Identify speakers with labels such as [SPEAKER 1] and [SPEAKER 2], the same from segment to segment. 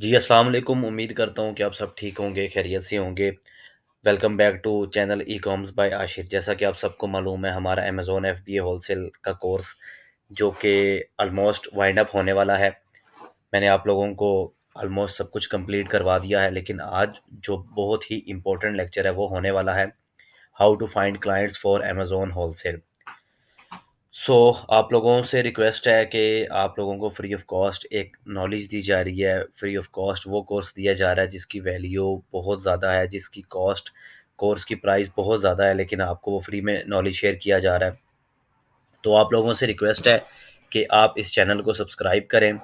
[SPEAKER 1] जी, अस्सलाम वालेकुम। उम्मीद करता हूँ कि आप सब ठीक होंगे, खैरियत से होंगे। Welcome back to channel ecommerce by Ashir. जैसा कि आप सबको मालूम है, हमारा अमेज़न एफबीए होलसेल का कोर्स जो कि ऑलमोस्ट वाइंड अप होने वाला है। मैंने आप लोगों को ऑलमोस्ट सब कुछ कंप्लीट करवा दिया है, लेकिन आज जो बहुत ही इम्पोर्टेंट लेक्चर है, वो होने वाला है, how to find clients for Amazon wholesale. So आप लोगों से रिक्वेस्ट है कि आप लोगों को फ्री ऑफ कॉस्ट एक नॉलेज दी जा रही है। फ्री ऑफ कॉस्ट वो कोर्स दिया जा रहा है जिसकी वैल्यू बहुत ज़्यादा है, जिसकी कॉस्ट कोर्स की प्राइस बहुत ज़्यादा है, लेकिन आपको वो फ्री में नॉलेज शेयर किया जा रहा है। तो आप लोगों से रिक्वेस्ट है कि आप इस चैनल को सब्सक्राइब करें,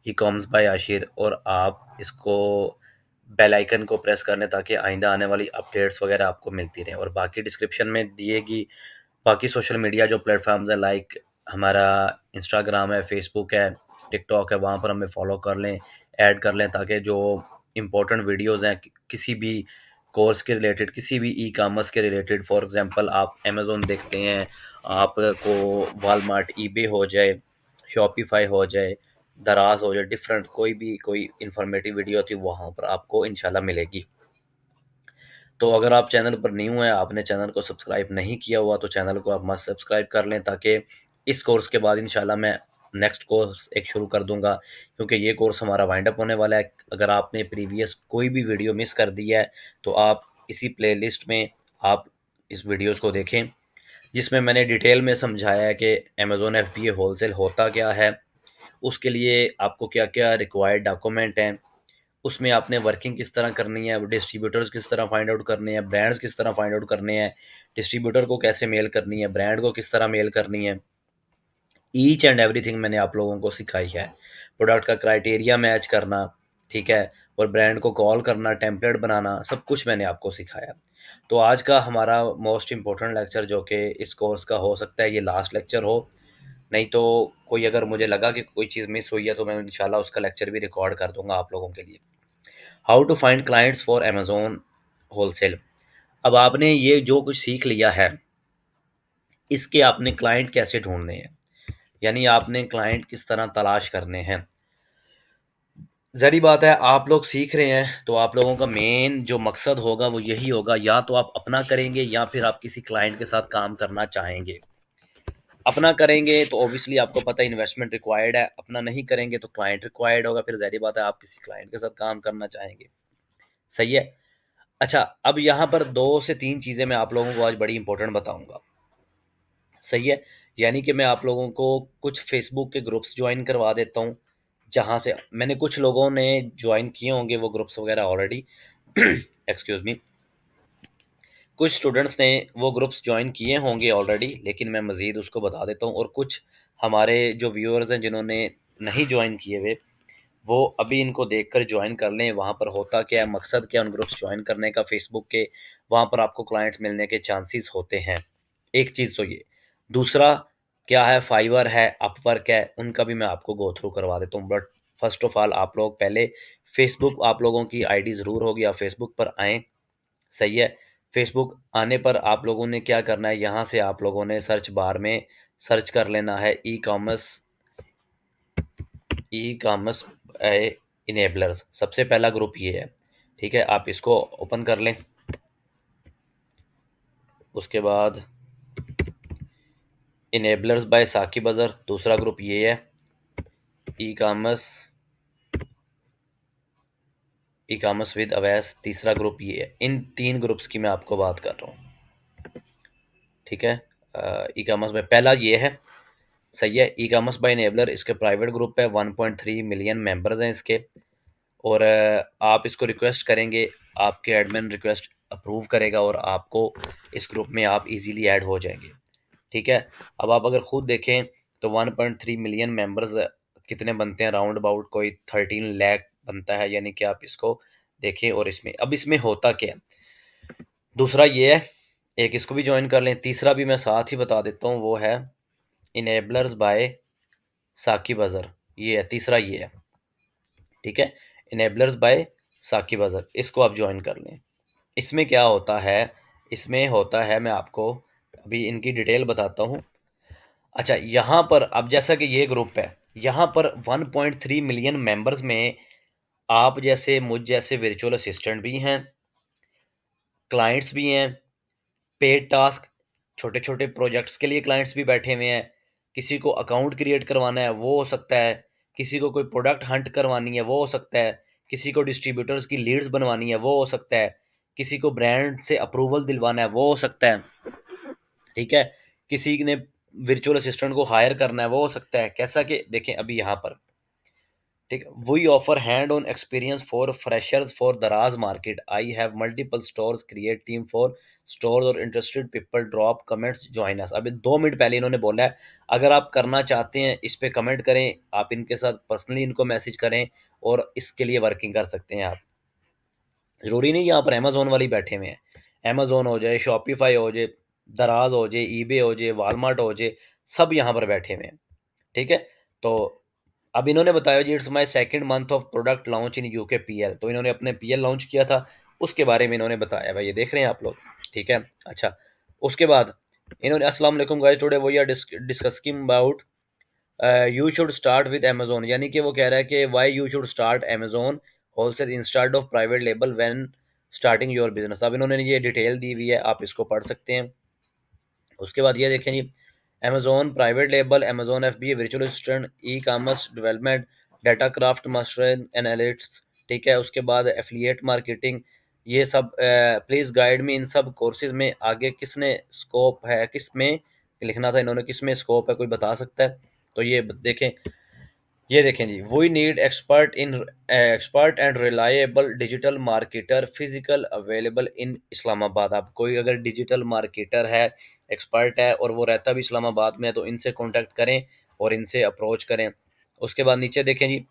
[SPEAKER 1] ई कॉमर्स बाय आशिर, और आप इसको बेल आइकन को प्रेस कर लें ताकि आइंदा आने वाली अपडेट्स वगैरह आपको मिलती रहें। और बाकी डिस्क्रिप्शन में दिएगी बाकी सोशल मीडिया जो प्लेटफॉर्म्स हैं, लाइक हमारा इंस्टाग्राम है, फेसबुक है, टिकटॉक है, वहाँ पर हमें फॉलो कर लें, ऐड कर लें, ताकि जो इम्पोर्टेंट वीडियोज़ हैं किसी भी कोर्स के रिलेटेड, किसी भी ई कामर्स के रिलेटेड, फॉर एग्जांपल आप अमेज़न देखते हैं, आपको वॉलमार्ट, ईबे हो जाए, शॉपिफाई हो जाए, दराज हो जाए, डिफरेंट कोई इंफॉर्मेटिव वीडियो होती है, वहाँ पर आपको इंशाल्लाह मिलेगी। तो अगर आप चैनल पर न्यू हैं, आपने चैनल को सब्सक्राइब नहीं किया हुआ, तो चैनल को आप मस्ट सब्सक्राइब कर लें, ताकि इस कोर्स के बाद इंशाल्लाह मैं नेक्स्ट कोर्स एक शुरू कर दूंगा, क्योंकि ये कोर्स हमारा वाइंड अप होने वाला है। अगर आपने प्रीवियस कोई भी वीडियो मिस कर दी है, तो आप इसी प्लेलिस्ट में आप इस वीडियोस को देखें, जिसमें मैंने डिटेल में समझाया है कि अमेज़न एफबीए होलसेल होता क्या है, उसके लिए आपको क्या क्या रिक्वायर्ड डॉक्यूमेंट हैं, उसमें आपने वर्किंग किस तरह करनी है, डिस्ट्रीब्यूटर्स किस तरह फाइंड आउट करने हैं, ब्रांड्स किस तरह फाइंड आउट करने हैं, डिस्ट्रीब्यूटर को कैसे मेल करनी है, ब्रांड को किस तरह मेल करनी है, ईच एंड एवरीथिंग मैंने आप लोगों को सिखाई है। प्रोडक्ट का क्राइटेरिया मैच करना, ठीक है, और ब्रांड को कॉल करना, टेम्पलेट बनाना, सब कुछ मैंने आपको सिखाया। तो आज का हमारा मोस्ट इम्पोर्टेंट लेक्चर, जो कि इस कोर्स का हो सकता है ये लास्ट लेक्चर हो, नहीं तो कोई अगर मुझे लगा कि कोई चीज़ मिस हुई है, तो मैं इंशाल्लाह उसका लेक्चर भी रिकॉर्ड कर दूंगा आप लोगों के लिए। How to find clients for Amazon wholesale. अब आपने ये जो कुछ सीख लिया है, इसके आपने क्लाइंट कैसे ढूँढने हैं, यानी आपने क्लाइंट किस तरह तलाश करने हैं। ज़ाहिर बात है, आप लोग सीख रहे हैं, तो आप लोगों का मेन जो मकसद होगा वो यही होगा, या तो आप अपना करेंगे या फिर आप किसी क्लाइंट के साथ काम करना चाहेंगे। अपना करेंगे तो ऑब्वियसली आपको पता है इन्वेस्टमेंट रिक्वायर्ड है, अपना नहीं करेंगे तो क्लाइंट रिक्वायर्ड होगा, फिर ज़ाहिर बात है आप किसी क्लाइंट के साथ काम करना चाहेंगे। सही है? अच्छा, अब यहाँ पर 2 से 3 चीज़ें मैं आप लोगों को आज बड़ी इंपॉर्टेंट बताऊँगा। सही है? यानी कि मैं आप लोगों को कुछ फ़ेसबुक के ग्रुप्स जॉइन करवा देता हूँ, जहाँ से मैंने कुछ लोगों ने जॉइन किए होंगे वो ग्रुप्स वगैरह ऑलरेडी। Excuse me. कुछ स्टूडेंट्स ने वो ग्रुप्स जॉइन किए होंगे ऑलरेडी, लेकिन मैं मज़ीद उसको बता देता हूँ, और कुछ हमारे जो व्यूअर्स हैं जिन्होंने नहीं जॉइन किए हुए, वो अभी इनको देखकर जॉइन कर लें। वहाँ पर होता क्या है, मकसद क्या है उन ग्रुप्स जॉइन करने का फेसबुक के, वहाँ पर आपको क्लाइंट्स मिलने के चांसेस होते हैं। एक चीज़ तो ये। दूसरा क्या है, फाइवर है, अपवर्क है, उनका भी मैं आपको गो थ्रू करवा देता हूँ। बट फर्स्ट ऑफ ऑल आप लोग पहले फेसबुक, आप लोगों की आईडी ज़रूर होगी, आप फेसबुक पर आएँ। सही है? फेसबुक आने पर आप लोगों ने क्या करना है, यहाँ से आप लोगों ने सर्च बार में सर्च कर लेना है ई कॉमर्स इनेबलर्स। सबसे पहला ग्रुप ये है, ठीक है, आप इसको ओपन कर लें। उसके बाद इनेबलर्स बाय साकिब अज़हर, दूसरा ग्रुप ये है। E commerce e commerce with Awais, तीसरा ग्रुप ये है। इन 3 ग्रुप्स की मैं आपको बात कर रहा हूँ, ठीक है। ई कॉमर्स में पहला ये है। सही है? ई कॉमर्स बाय इनेबलर, इसके प्राइवेट ग्रुप है, 1.3 मिलियन मेंबर्स हैं इसके। और आप इसको रिक्वेस्ट करेंगे, आपके एडमिन रिक्वेस्ट अप्रूव करेगा, और आपको इस ग्रुप में आप इजीली ऐड हो जाएंगे, ठीक है। अब आप अगर खुद देखें तो 1.3 मिलियन मेंबर्स कितने बनते हैं, राउंड अबाउट कोई 13 लाख बनता है, यानी कि आप इसको देखें। और इसमें होता क्या है, दूसरा ये है, एक इसको भी ज्वाइन कर लें। तीसरा भी मैं साथ ही बता देता हूँ, वो है इनेबलर्स बाय साकिब अज़हर। ये है तीसरा, ये है, ठीक है, इनेबलर्स बाय साकिब अज़हर, इसको आप ज्वाइन कर लें। इसमें क्या होता है, इसमें होता है, मैं आपको अभी इनकी डिटेल बताता हूँ। अच्छा, यहाँ पर अब जैसा कि ये ग्रुप है, यहाँ पर 1.3 मिलियन मेंबर्स में आप जैसे मुझ जैसे वर्चुअल असिस्टेंट भी हैं, क्लाइंट्स भी हैं, पेड टास्क छोटे छोटे प्रोजेक्ट्स के लिए क्लाइंट्स भी बैठे हुए हैं। किसी को अकाउंट क्रिएट करवाना है वो हो सकता है, किसी को कोई प्रोडक्ट हंट करवानी है वो हो सकता है, किसी को डिस्ट्रीब्यूटर्स की लीड्स बनवानी है वो हो सकता है, किसी को ब्रांड से अप्रूवल दिलवाना है वो हो सकता है। ठीक है, किसी ने वर्चुअल असिस्टेंट को हायर करना है वो हो सकता है। कैसा कि देखें अभी यहाँ पर, ठीक है, we offer hand on experience for freshers for Daraz market, I have multiple stores create team for stores और interested people drop comments join us. अभी 2 मिनट पहले इन्होंने बोला है, अगर आप करना चाहते हैं इस पे कमेंट करें, आप इनके साथ पर्सनली इनको मैसेज करें और इसके लिए वर्किंग कर सकते हैं आप। जरूरी नहीं यहाँ पर अमेजोन वाली बैठे हुए हैं, अमेजोन हो जाए, शॉपिफाई हो जाए, दराज हो जाए, ईबे हो जाए, वालमार्ट हो जाए, सब यहाँ पर बैठे हुए हैं। ठीक है, तो अब इन्होंने बताया जी, it's my second month of product launch in UK PL. तो इन्होंने अपने पीएल लॉन्च किया था, उसके बारे में इन्होंने बताया भाई, ये देख रहे हैं आप लोग। ठीक है, अच्छा, उसके बाद इन्होंने अस्सलाम वालेकुम guys, today we are discussing about you should start with Amazon, यानी कि वो कह रहा है कि why you should start Amazon wholesale instead of private label when starting your business. अब इन्होंने ये डिटेल दी हुई है, आप इसको पढ़ सकते हैं। उसके बाद ये देखें जी, Amazon private label, Amazon F B, virtual assistant, e commerce development, data craft, master analytics. ठीक है, उसके बाद एफिलिएट मार्केटिंग, ये सब प्लीज़ गाइड मी, इन सब कोर्सेज में आगे किसने स्कोप है, किस में लिखना था इन्होंने, किस में स्कोप है, कोई बता सकता है? तो देखें, ये देखें जी, we need expert and reliable digital marketer physical available in Islamabad. आप कोई अगर डिजिटल मार्केटर है, एक्सपर्ट है और वो रहता भी इस्लामाबाद में है, तो इनसे कांटेक्ट करें और इनसे अप्रोच करें। उसके बाद नीचे देखें जी,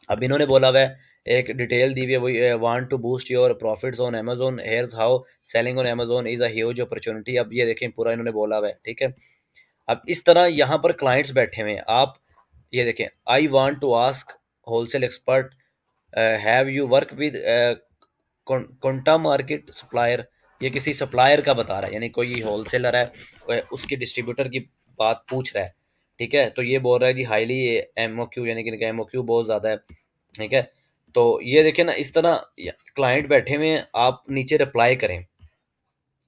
[SPEAKER 1] अब इन्होंने बोला हुआ है, एक डिटेल दी हुई है, वही want to boost your profits on Amazon, here's how selling on Amazon is a huge opportunity. अब ये देखें, पूरा इन्होंने बोला हुआ है। ठीक है, अब इस तरह यहाँ पर क्लाइंट्स बैठे हुए हैं, आप ये देखें, I want to ask wholesale expert, have you work with Konta market supplier. ये किसी सप्लायर का बता रहा है, यानी कोई होलसेलर है, उसके डिस्ट्रीब्यूटर की बात पूछ रहा है। ठीक है, तो ये बोल रहा है जी हाईली एमओक्यू, यानी कि एमओक्यू बहुत ज़्यादा है। ठीक है, तो ये देखें ना, इस तरह क्लाइंट बैठे हुए हैं, आप नीचे रिप्लाई करें।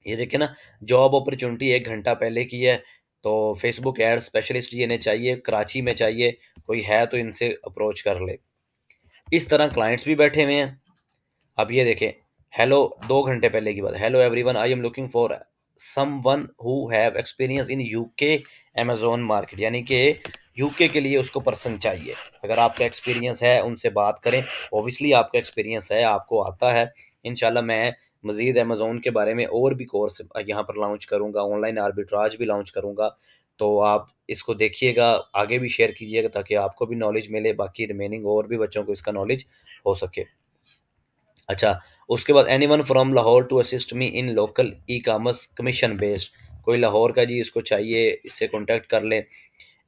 [SPEAKER 1] ये देखिए ना, जॉब अपॉर्चुनिटी 1 घंटा पहले की है, तो फेसबुक एड स्पेशलिस्ट ये इन्हें चाहिए, कराची में चाहिए, कोई है तो इनसे अप्रोच कर ले। इस तरह क्लाइंट्स भी बैठे हुए हैं। अब ये देखें, हेलो, 2 घंटे पहले की बात, hello everyone, I am looking for someone who have experience in UK Amazon market, यानी कि यूके के लिए उसको पर्सन चाहिए। अगर आपका एक्सपीरियंस है उनसे बात करें, ओबियसली आपका एक्सपीरियंस है, आपको आता है। इंशाल्लाह मैं मज़ीद अमेजोन के बारे में और भी कोर्स यहाँ पर लॉन्च करूँगा, ऑनलाइन आर्बिट्राज भी लॉन्च करूँगा। तो आप इसको देखिएगा, आगे भी शेयर कीजिएगा, ताकि आपको भी नॉलेज मिले, बाकी रिमेनिंग और भी बच्चों को इसका नॉलेज हो सके। अच्छा, उसके बाद anyone from Lahore to assist me in local ecommerce commission based, कोई लाहौर का जी इसको चाहिए, इससे कॉन्टैक्ट कर लें।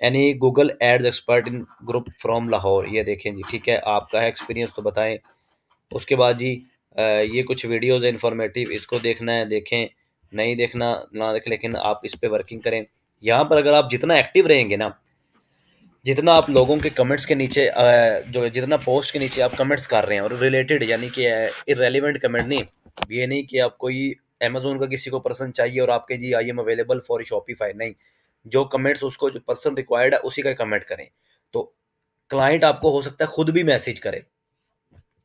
[SPEAKER 1] Any Google ads expert in group from Lahore, ये देखें जी, ठीक है, आपका है एक्सपीरियंस तो बताएं। उसके बाद जी, ये कुछ वीडियोज़ है इन्फॉर्मेटिव, इसको देखना है देखें, नहीं देखना ना देखें, लेकिन आप इस पर वर्किंग करें। यहाँ पर अगर आप जितना एक्टिव रहेंगे ना, जितना आप लोगों के कमेंट्स के नीचे जो जितना पोस्ट के नीचे आप कमेंट्स कर रहे हैं, और रिलेटेड, यानी कि इरेलीवेंट कमेंट नहीं, ये नहीं कि आप कोई अमेजोन का किसी को पर्सन चाहिए और आपके जी I am available for Shopify, नहीं, जो कमेंट्स उसको जो पर्सन रिक्वायर्ड है उसी का कमेंट करें। तो क्लाइंट आपको हो सकता है खुद भी मैसेज करे,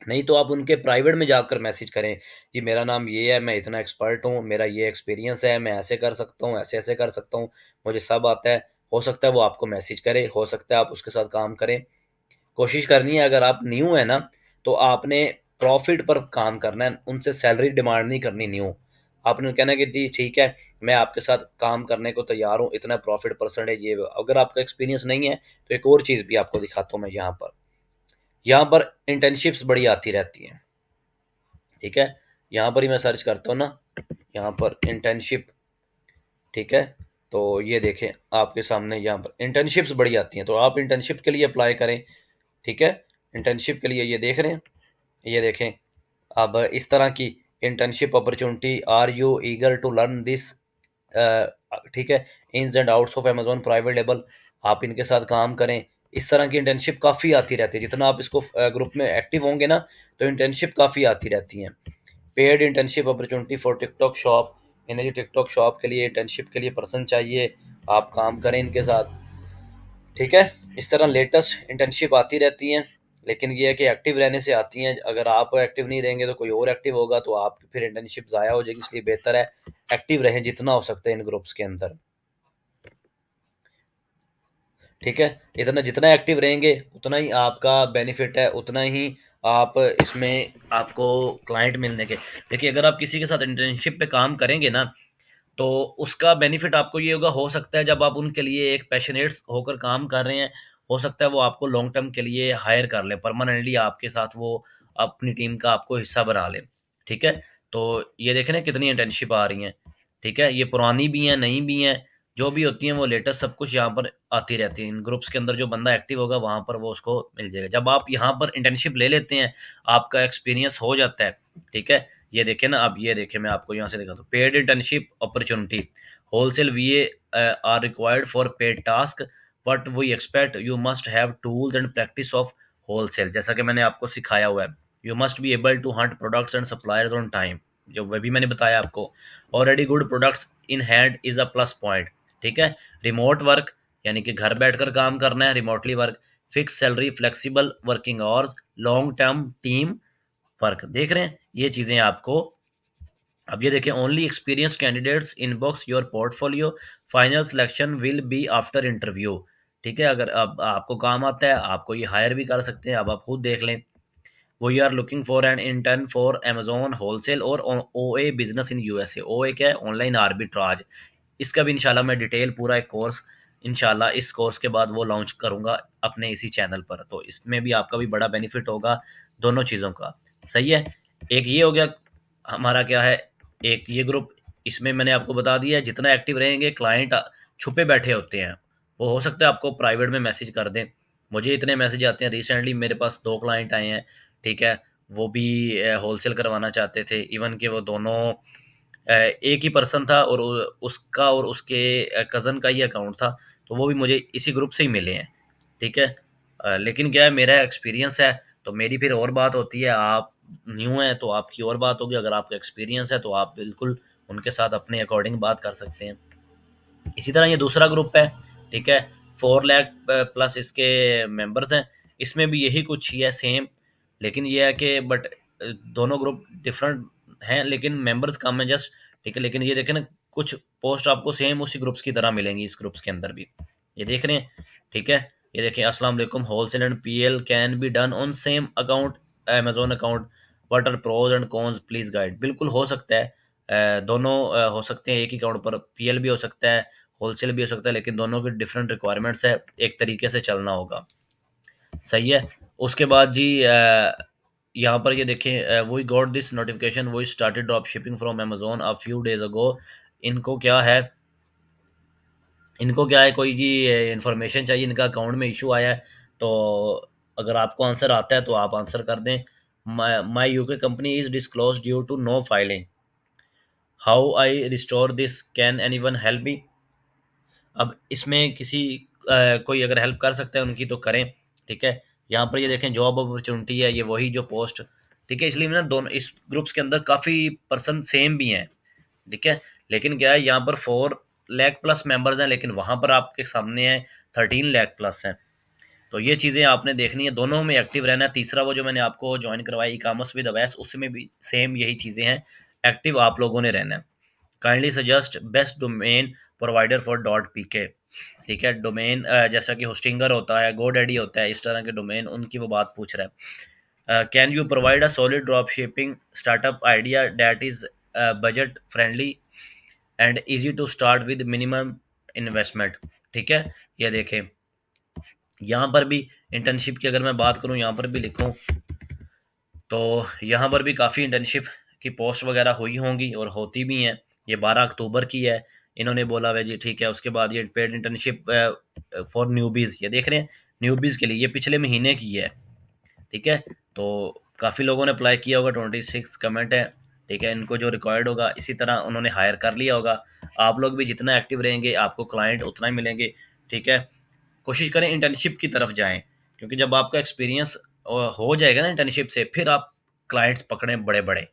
[SPEAKER 1] नहीं तो आप उनके प्राइवेट में जाकर मैसेज करें, जी मेरा नाम ये है, मैं इतना एक्सपर्ट हूँ, मेरा ये एक्सपीरियंस है, मैं ऐसे कर सकता हूँ, ऐसे ऐसे कर सकता हूँ, मुझे सब आता है। हो सकता है वो आपको मैसेज करे, हो सकता है आप उसके साथ काम करें। कोशिश करनी है, अगर आप न्यू है ना, तो आपने प्रॉफिट पर काम करना है, उनसे सैलरी डिमांड नहीं करनी न्यू। आपने कहना है कि जी ठीक है, मैं आपके साथ काम करने को तैयार हूँ, इतना प्रॉफिट परसेंटेज ये वो। अगर आपका एक्सपीरियंस नहीं है तो एक और चीज़ भी आपको दिखाता हूँ मैं यहाँ पर इंटर्नशिप्स बड़ी आती रहती हैं। ठीक है, यहाँ पर ही मैं सर्च करता हूँ ना, यहाँ पर इंटर्नशिप। ठीक है, तो ये देखें आपके सामने यहाँ पर इंटर्नशिप्स बड़ी आती हैं, तो आप इंटर्नशिप के लिए अप्लाई करें। ठीक है, इंटर्नशिप के लिए ये देख रहे हैं, ये देखें, अब इस तरह की internship opportunity, are you eager to learn this, ठीक है, ins and outs of Amazon private label, आप इनके साथ काम करें, इस तरह की इंटर्नशिप काफ़ी आती रहती है। जितना आप इसको ग्रुप में एक्टिव होंगे ना, तो इंटर्नशिप काफ़ी आती रहती हैं। Paid internship opportunity for TikTok shop, यानी कि टिकटॉक शॉप के लिए इंटर्नशिप के लिए पर्सन चाहिए, आप काम करें इनके साथ। ठीक है, इस तरह लेटेस्ट इंटर्नशिप आती रहती हैं, लेकिन ये है कि एक्टिव रहने से आती हैं। अगर आप एक्टिव नहीं रहेंगे तो कोई और एक्टिव होगा, तो आप फिर इंटर्नशिप ज़ाया हो जाएगी। इसलिए बेहतर है एक्टिव रहें जितना हो सकता है इन ग्रुप्स के अंदर। ठीक है, इतना जितना एक्टिव रहेंगे उतना ही आपका बेनिफिट है, उतना ही आप इसमें आपको क्लाइंट मिलने के। देखिए, अगर आप किसी के साथ इंटर्नशिप पे काम करेंगे ना, तो उसका बेनिफिट आपको ये होगा, हो सकता है जब आप उनके लिए एक पैशनेट होकर काम कर रहे हैं, हो सकता है वो आपको लॉन्ग टर्म के लिए हायर कर लें, परमानेंटली आपके साथ वो अपनी टीम का आपको हिस्सा बना लें। ठीक है, तो ये देखें ना कितनी इंटर्नशिप आ रही हैं। ठीक है, ये पुरानी भी हैं, नई भी हैं, जो भी होती हैं वो लेटेस्ट सब कुछ यहाँ पर आती रहती है। इन ग्रुप्स के अंदर जो बंदा एक्टिव होगा वहाँ पर वो उसको मिल जाएगा। जब आप यहाँ पर इंटर्नशिप ले लेते हैं, आपका एक्सपीरियंस हो जाता है। ठीक है, ये देखें ना, अब ये देखें, मैं आपको यहाँ से दिखाता हूँ। Paid internship opportunity, wholesale VA are required for paid task, but we expect you must have tools and practice of wholesale. जैसा कि मैंने आपको सिखाया हुआ है, you must be able to hunt products and suppliers on time, जो वह भी मैंने बताया आपको। Already good products in hand is a plus point. ठीक है, रिमोट वर्क, यानी कि घर बैठकर काम करना है, remotely work, fix salary, flexible working hours, long term team work. देख रहे हैं ये चीज़ें आपको। अब ये देखें, only experience candidates inbox your portfolio, final selection will be after interview. ठीक है, अगर अब आपको काम आता है, आपको ये हायर भी कर सकते हैं। अब आप खुद देख लें। We are looking for an intern for Amazon wholesale और O A business in USA. ओ ए क्या है? Online arbitrage. इसका भी इंशाल्लाह मैं डिटेल पूरा एक कोर्स, इंशाल्लाह इस कोर्स के बाद वो लॉन्च करूंगा अपने इसी चैनल पर। तो इसमें भी आपका भी बड़ा बेनिफिट होगा दोनों चीज़ों का। सही है, एक ये हो गया हमारा, क्या है, एक ये ग्रुप। इसमें मैंने आपको बता दिया है, जितना एक्टिव रहेंगे, क्लाइंट छुपे बैठे होते हैं, वो हो सकता है आपको प्राइवेट में मैसेज कर दें। मुझे इतने मैसेज आते हैं, रिसेंटली मेरे पास 2 क्लाइंट आए हैं। ठीक है, वो भी होलसेल करवाना चाहते थे। इवन कि वो दोनों एक ही पर्सन था, और उसका और उसके कज़न का ही अकाउंट था। तो वो भी मुझे इसी ग्रुप से ही मिले हैं। ठीक है, लेकिन क्या है, मेरा एक्सपीरियंस है तो मेरी फिर और बात होती है। आप न्यू हैं तो आपकी और बात होगी। अगर आपका एक्सपीरियंस है तो आप बिल्कुल उनके साथ अपने अकॉर्डिंग बात कर सकते हैं। इसी तरह ये दूसरा ग्रुप है। ठीक है, 4 लाख प्लस इसके मेंबर्स हैं। इसमें भी यही कुछ ही है, सेम। लेकिन ये है कि बट दोनों ग्रुप डिफरेंट हैं, लेकिन मेंबर्स कम है जस्ट। ठीक है, लेकिन ये देखें ना, कुछ पोस्ट आपको सेम उसी ग्रुप्स की तरह मिलेंगी इस ग्रुप्स के अंदर भी। ये देख रहे हैं। ठीक है, ये देखें, अस्सलाम वालेकुम, wholesale and PL can be done on same account, Amazon account, what are pros and cons, please guide. बिल्कुल हो सकता है, दोनों हो सकते हैं। एक ही अकाउंट पर पीएल भी हो सकता है, होलसेल भी हो सकता है, लेकिन दोनों की डिफरेंट रिक्वायरमेंट्स है, एक तरीके से चलना होगा। सही है। उसके बाद जी यहाँ पर ये देखें, we got this notification, we started drop shipping from Amazon a few days ago. इनको क्या है, इनको क्या है, कोई जी इंफॉर्मेशन चाहिए, इनका अकाउंट में इशू आया है। तो अगर आपको आंसर आता है तो आप आंसर कर दें। My UK company is disclose due to no filing, how I restore this, can anyone help me. अब इसमें किसी कोई अगर हेल्प कर सकता है उनकी तो करें। ठीक है, यहाँ पर ये देखें, जॉब अपॉर्चुनिटी है, ये वही जो पोस्ट। ठीक है, इसलिए ना दोनों इस ग्रुप्स के अंदर काफ़ी पर्सन सेम भी हैं। ठीक है, लेकिन क्या है, यहाँ पर 4 लाख प्लस मेंबर्स हैं, लेकिन वहाँ पर आपके सामने है 13 लाख प्लस हैं। तो ये चीज़ें आपने देखनी है, दोनों में एक्टिव रहना है। तीसरा वो जो मैंने आपको ज्वाइन करवाया, ई कॉमर्स विद अवैस, उसमें भी सेम यही चीज़ें हैं, एक्टिव आप लोगों ने रहना है। Kindly suggest best domain provider for dot P के। ठीक है, डोमेन जैसा कि होस्टिंगर होता है, गोडैडी होता है, इस तरह के डोमेन, उनकी वो बात पूछ रहा है। Can you provide a solid drop shipping startup idea that is budget friendly and easy to start with minimum investment. ठीक है, ये देखें, यहाँ पर भी इंटर्नशिप की अगर मैं बात करूँ, यहाँ पर भी लिखूँ, तो यहाँ पर भी काफ़ी इंटर्नशिप की पोस्ट वगैरह हुई होंगी और होती भी हैं। ये 12 अक्टूबर की है, इन्होंने बोला हुआ जी। ठीक है, उसके बाद ये पेड इंटर्नशिप फॉर न्यूबीज़, ये देख रहे हैं, न्यूबीज़ के लिए, ये पिछले महीने की है। ठीक है, तो काफ़ी लोगों ने अप्लाई किया होगा, 26 कमेंट है। ठीक है, इनको जो रिक्वायर्ड होगा इसी तरह उन्होंने हायर कर लिया होगा। आप लोग भी जितना एक्टिव रहेंगे आपको क्लाइंट उतना ही मिलेंगे। ठीक है, कोशिश करें इंटर्नशिप की तरफ जाएं, क्योंकि जब आपका एक्सपीरियंस हो जाएगा ना इंटर्नशिप से, फिर आप क्लाइंट्स पकड़ें बड़े बड़े।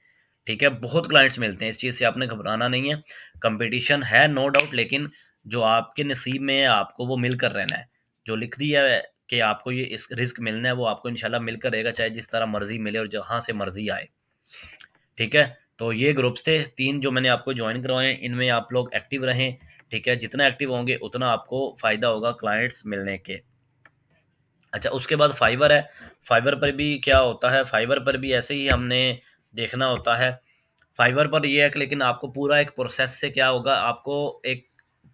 [SPEAKER 1] ठीक है, बहुत क्लाइंट्स मिलते हैं, इस चीज़ से आपने घबराना नहीं है। कंपटीशन है नो डाउट, लेकिन जो आपके नसीब में है आपको वो मिल कर रहना है। जो लिख दिया है कि आपको ये इस रिस्क मिलना है, वो आपको इंशाल्लाह मिलकर रहेगा, चाहे जिस तरह मर्जी मिले और जहाँ से मर्जी आए। ठीक है, तो ये ग्रुप्स थे 3 जो मैंने आपको ज्वाइन करवाए हैं, इनमें आप लोग एक्टिव रहें। ठीक है, जितना एक्टिव होंगे उतना आपको फ़ायदा होगा क्लाइंट्स मिलने के। अच्छा, उसके बाद फाइवर है। फाइवर पर भी क्या होता है, फाइवर पर भी ऐसे ही हमने देखना होता है। फाइवर पर ये है कि लेकिन आपको पूरा एक प्रोसेस से क्या होगा, आपको एक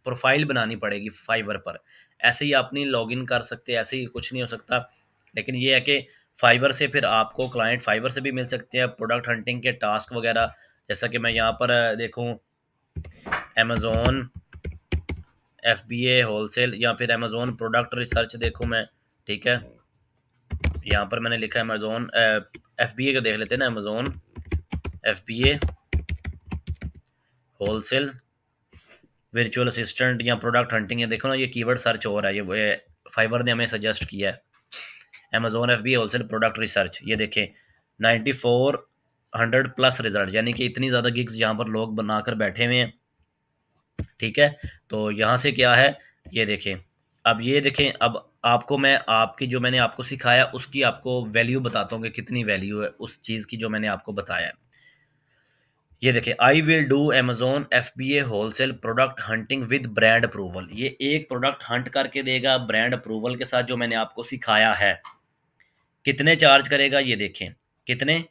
[SPEAKER 1] प्रोफाइल बनानी पड़ेगी फाइवर पर। ऐसे ही आप नहीं लॉगिन कर सकते, ऐसे ही कुछ नहीं हो सकता। लेकिन ये है कि फाइवर से फिर आपको क्लाइंट फाइवर से भी मिल सकते हैं, प्रोडक्ट हंटिंग के टास्क वगैरह। जैसा कि मैं यहाँ पर देखूँ, अमेज़न एफबीए होलसेल या फिर अमेज़न प्रोडक्ट रिसर्च देखूँ मैं। ठीक है, यहाँ पर मैंने लिखा है अमेज़न एफबीए का, देख लेते हैं ना, Amazon FBA wholesale virtual assistant या प्रोडक्ट हंटिंग। ये देखो ना, ये कीवर्ड सर्च हो रहा है, ये फाइवर ने हमें सजेस्ट किया है। Amazon FBA wholesale product research, ये देखें 9400 प्लस रिजल्ट, यानी कि इतनी ज़्यादा गिग्स यहाँ पर लोग बनाकर बैठे हुए हैं। ठीक है, तो यहाँ से क्या है, ये देखें। अब ये देखें, अब आपको मैं आपकी जो मैंने आपको सिखाया उसकी आपको वैल्यू बताता हूँ कि कितनी वैल्यू है उस चीज़ की जो मैंने आपको बताया है। ये देखिए, I will do Amazon FBA wholesale product hunting with brand approval. ये एक प्रोडक्ट हंट करके देगा ब्रांड अप्रूवल के साथ, जो मैंने आपको सिखाया है। कितने चार्ज करेगा ये देखें, कितने,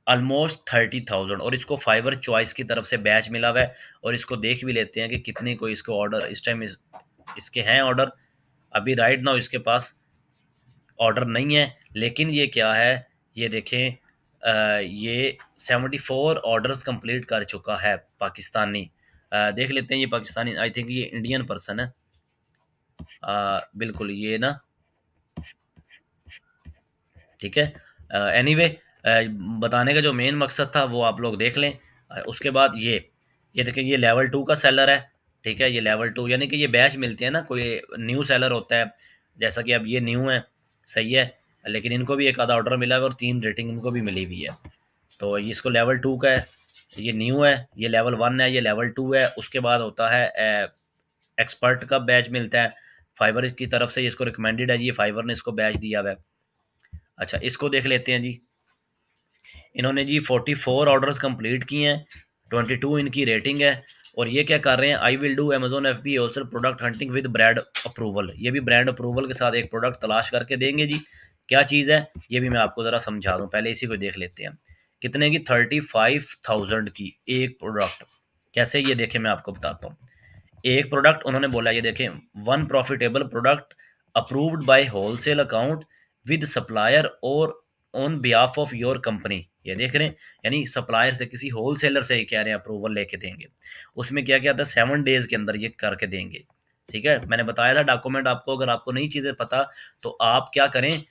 [SPEAKER 1] ऑलमोस्ट 30,000। और इसको फाइवर चॉइस की तरफ से बैच मिला हुआ है। और इसको देख भी लेते हैं कि कितने को इसको ऑर्डर इस टाइम इसके हैं ऑर्डर। अभी राइट नाउ इसके पास ऑर्डर नहीं है, लेकिन ये क्या है, ये देखें, ये 74 ऑर्डर्स कंप्लीट कर चुका है पाकिस्तानी। देख लेते हैं, ये पाकिस्तानी, आई थिंक ये इंडियन पर्सन है। बिल्कुल ये ना, ठीक है। एनीवे, बताने का जो मेन मकसद था वो आप लोग देख लें। उसके बाद ये देखें, ये लेवल 2 का सेलर है। ठीक है, ये लेवल 2 यानी कि ये बैच मिलते हैं ना, कोई न्यू सेलर होता है, जैसा कि अब ये न्यू है, सही है। लेकिन इनको भी एक आधा ऑर्डर मिला है और 3 रेटिंग इनको भी मिली हुई है। तो ये इसको लेवल 2 का है, ये न्यू है। ये लेवल 1 है, ये लेवल 2 है। उसके बाद होता है एक्सपर्ट का बैच मिलता है फाइवर की तरफ से, इसको रिकमेंडेड है जी, फाइवर ने इसको बैच दिया हुआ है। अच्छा, इसको देख लेते हैं जी। इन्होंने जी 44 ऑर्डर्स कंप्लीट किए हैं, 22 इनकी रेटिंग है। और ये क्या कर रहे हैं, I will do Amazon FBA wholesale product hunting with brand approval. ये भी ब्रांड अप्रूवल के साथ एक प्रोडक्ट तलाश करके देंगे जी। क्या चीज़ है ये भी मैं आपको ज़रा समझा दूँ, पहले इसी को देख लेते हैं। कितने की, 35,000 की एक प्रोडक्ट। कैसे, ये देखें मैं आपको बताता हूँ। एक प्रोडक्ट उन्होंने बोला, ये देखें, one profitable product approved by wholesale account with supplier और on behalf of your company. ये देख रहे हैं, यानी सप्लायर से, किसी होलसेलर से ही कह रहे हैं अप्रूवल लेके देंगे। उसमें क्या क्या था, 7 डेज के अंदर ये करके देंगे। ठीक है, मैंने बताया था डॉक्यूमेंट आपको, अगर आपको नई चीज़ें पता तो आप क्या करें,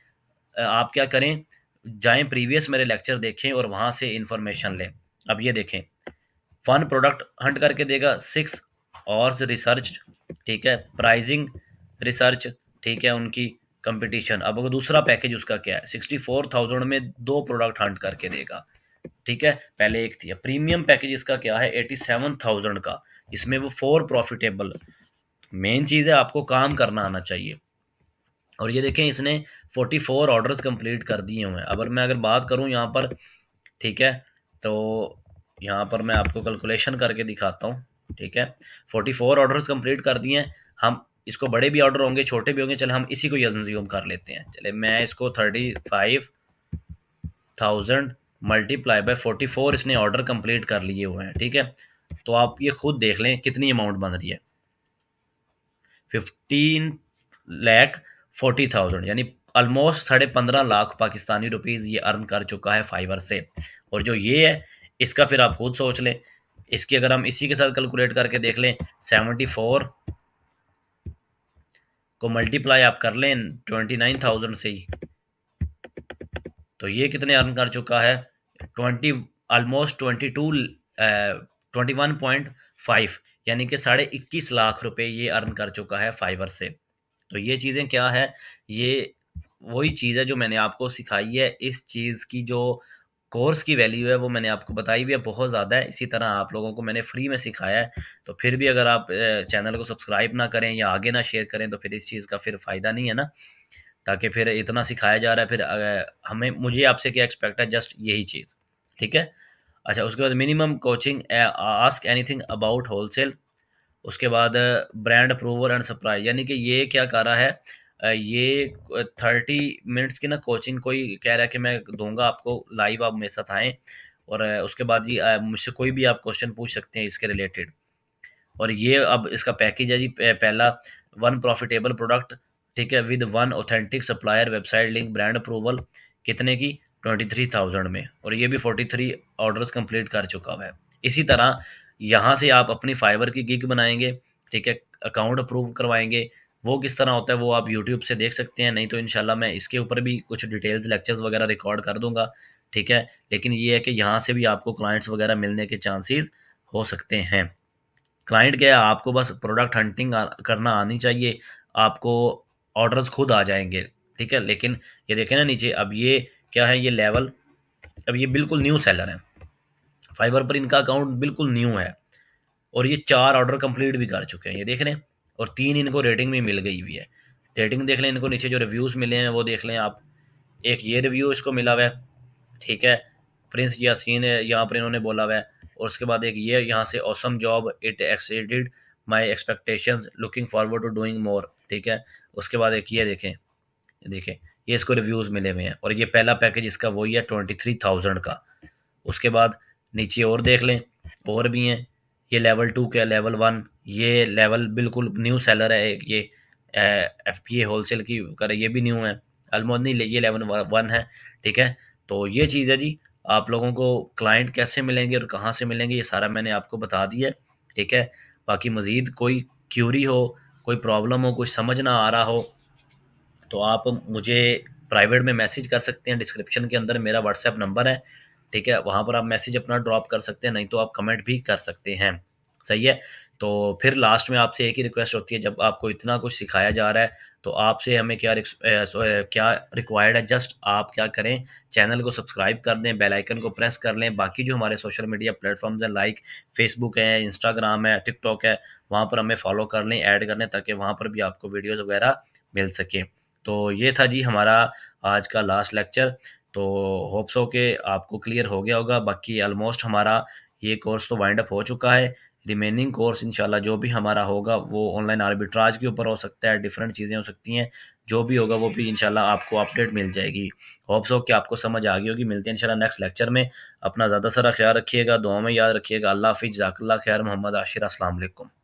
[SPEAKER 1] आप क्या करें, जाएं प्रीवियस मेरे लेक्चर देखें और वहाँ से इंफॉर्मेशन लें। अब ये देखें, वन प्रोडक्ट हंट करके देगा, 6 और रिसर्च। ठीक है, प्राइसिंग रिसर्च। ठीक है, उनकी कंपटीशन। अब अगर दूसरा पैकेज उसका क्या है, 64,000 में 2 प्रोडक्ट हंट करके देगा। ठीक है, पहले एक थी। प्रीमियम पैकेज इसका क्या है, 87,000 का, इसमें वो 4 प्रॉफिटेबल। मेन चीज़ है आपको काम करना आना चाहिए। और ये देखें, इसने 44 ऑर्डर्स कंप्लीट कर दिए हुए हैं। अगर बात करूं यहाँ पर, ठीक है, तो यहाँ पर मैं आपको कैलकुलेशन करके दिखाता हूँ। ठीक है, 44 ऑर्डर्स कंप्लीट कर दिए हैं। हम इसको, बड़े भी ऑर्डर होंगे छोटे भी होंगे, चले हम इसी को एज्यूम कर लेते हैं। चले मैं इसको 35,000 मल्टीप्लाई बाय 44, इसने ऑर्डर कंप्लीट कर लिए हुए हैं। ठीक है, तो आप ये खुद देख लें कितनी अमाउंट बन रही है, 15,40,000, यानी ऑलमोस्ट 15.5 लाख पाकिस्तानी रुपीज़ ये अर्न कर चुका है फाइवर से। और जो ये है, इसका फिर आप खुद सोच लें, इसकी अगर हम इसी के साथ कैलकुलेट करके देख लें, 74 को मल्टीप्लाई आप कर लें 29,000 से ही, तो ये कितने अर्न कर चुका है, ऑलमोस्ट 21.5, यानी कि 21.5 लाख रुपए ये अर्न कर चुका है फाइवर से। तो ये चीज़ें क्या है, ये वही चीज़ है जो मैंने आपको सिखाई है। इस चीज़ की जो कोर्स की वैल्यू है वो मैंने आपको बताई भी है, बहुत ज़्यादा है। इसी तरह आप लोगों को मैंने फ्री में सिखाया है, तो फिर भी अगर आप चैनल को सब्सक्राइब ना करें या आगे ना शेयर करें तो फिर इस चीज़ का फिर फ़ायदा नहीं है ना। ताकि फिर इतना सिखाया जा रहा है, फिर हमें मुझे आपसे क्या एक्सपेक्ट है, जस्ट यही चीज़, ठीक है? अच्छा, उसके बाद minimum coaching, ask anything about wholesale. उसके बाद ब्रांड अप्रूवल एंड सप्लाई, यानी कि ये क्या कर रहा है, ये 30 मिनट्स की ना कोचिंग कोई कह रहा है कि मैं दूंगा आपको, लाइव आप मेरे साथ आएँ और उसके बाद जी मुझसे कोई भी आप क्वेश्चन पूछ सकते हैं इसके रिलेटेड। और ये अब इसका पैकेज है जी, पहला, वन प्रॉफिटेबल प्रोडक्ट, ठीक है, with one authentic supplier website link brand approval, कितने की, 23,000 में, और ये भी 43 ऑर्डर्स कंप्लीट कर चुका हुआ है। इसी तरह यहाँ से आप अपनी फाइवर की गिग बनाएंगे, ठीक है, अकाउंट अप्रूव करवाएंगे। वो किस तरह होता है वो आप यूट्यूब से देख सकते हैं, नहीं तो इंशाल्लाह मैं इसके ऊपर भी कुछ डिटेल्स लेक्चर्स वगैरह रिकॉर्ड कर दूंगा, ठीक है। लेकिन ये है कि यहाँ से भी आपको क्लाइंट्स वगैरह मिलने के चांसेस हो सकते हैं। क्लाइंट क्या है, आपको बस प्रोडक्ट हंटिंग करना आनी चाहिए, आपको ऑर्डर्स खुद आ जाएंगे, ठीक है। लेकिन ये देखें ना नीचे, अब ये क्या है, ये लेवल, अब ये बिल्कुल न्यू सेलर है, फाइवर पर इनका अकाउंट बिल्कुल न्यू है, और ये 4 ऑर्डर कंप्लीट भी कर चुके हैं, ये देख लें। और 3 इनको रेटिंग भी मिल गई हुई है। रेटिंग देख लें, इनको नीचे जो रिव्यूज़ मिले हैं वो देख लें आप। एक ये रिव्यू इसको मिला हुआ है, ठीक है, प्रिंस यासीन है यहाँ पर इन्होंने बोला हुआ है। और उसके बाद एक ये यहाँ से, awesome job, it exceeded my expectations, looking forward to doing more, ठीक है। उसके बाद एक ये देखें, देखें, ये इसको रिव्यूज़ मिले हुए हैं, और ये पहला पैकेज इसका वही है 23,000 का। उसके बाद नीचे और देख लें, और भी हैं। ये लेवल 2 का, लेवल 1, ये लेवल बिल्कुल न्यू सेलर है एक, ये एफ पी ए होलसेल की करे, ये भी न्यू है। अलमोद नहीं, ये लेवल 1 है, ठीक है। तो ये चीज़ है जी। आप लोगों को क्लाइंट कैसे मिलेंगे और कहाँ से मिलेंगे, ये सारा मैंने आपको बता दिया है, ठीक है। बाकी मज़ीद कोई क्यूरी हो, कोई प्रॉब्लम हो, कुछ समझ ना आ रहा हो, तो आप मुझे प्राइवेट में मैसेज कर सकते हैं। डिस्क्रिप्शन के अंदर मेरा व्हाट्सएप नंबर है, ठीक है, वहाँ पर आप मैसेज अपना ड्रॉप कर सकते हैं, नहीं तो आप कमेंट भी कर सकते हैं, सही है। तो फिर लास्ट में आपसे एक ही रिक्वेस्ट होती है, जब आपको इतना कुछ सिखाया जा रहा है तो आपसे हमें क्या रिक्वायर्ड है, जस्ट आप क्या करें, चैनल को सब्सक्राइब कर दें, बेल आइकन को प्रेस कर लें। बाकी जो हमारे सोशल मीडिया प्लेटफॉर्म्स हैं, लाइक फेसबुक है, इंस्टाग्राम है, टिकटॉक है, वहाँ पर हमें फॉलो कर लें, ऐड कर लें, ताकि वहाँ पर भी आपको वीडियोज़ वगैरह मिल सके। तो ये था जी हमारा आज का लास्ट लेक्चर। तो होप सो कि आपको क्लियर हो गया होगा। बाकी ऑलमोस्ट हमारा ये कोर्स तो वाइंड अप हो चुका है। रिमेनिंग कोर्स इंशाल्लाह जो भी हमारा होगा वो ऑनलाइन आर्बिट्राज के ऊपर हो सकता है, डिफरेंट चीज़ें हो सकती हैं। जो भी होगा वो भी इंशाल्लाह आपको अपडेट मिल जाएगी। होप सो कि आपको समझ आ गई होगी। मिलते हैं इंशाल्लाह नेक्स्ट लेक्चर में। अपना ज़्यादा सारा ख्याल रखिएगा, दुआ में याद रखिएगा। अल्लाह हाफिज़, जज़ाकल्लाह खैर। मोहम्मद आशिर, अस्सलाम वालेकुम।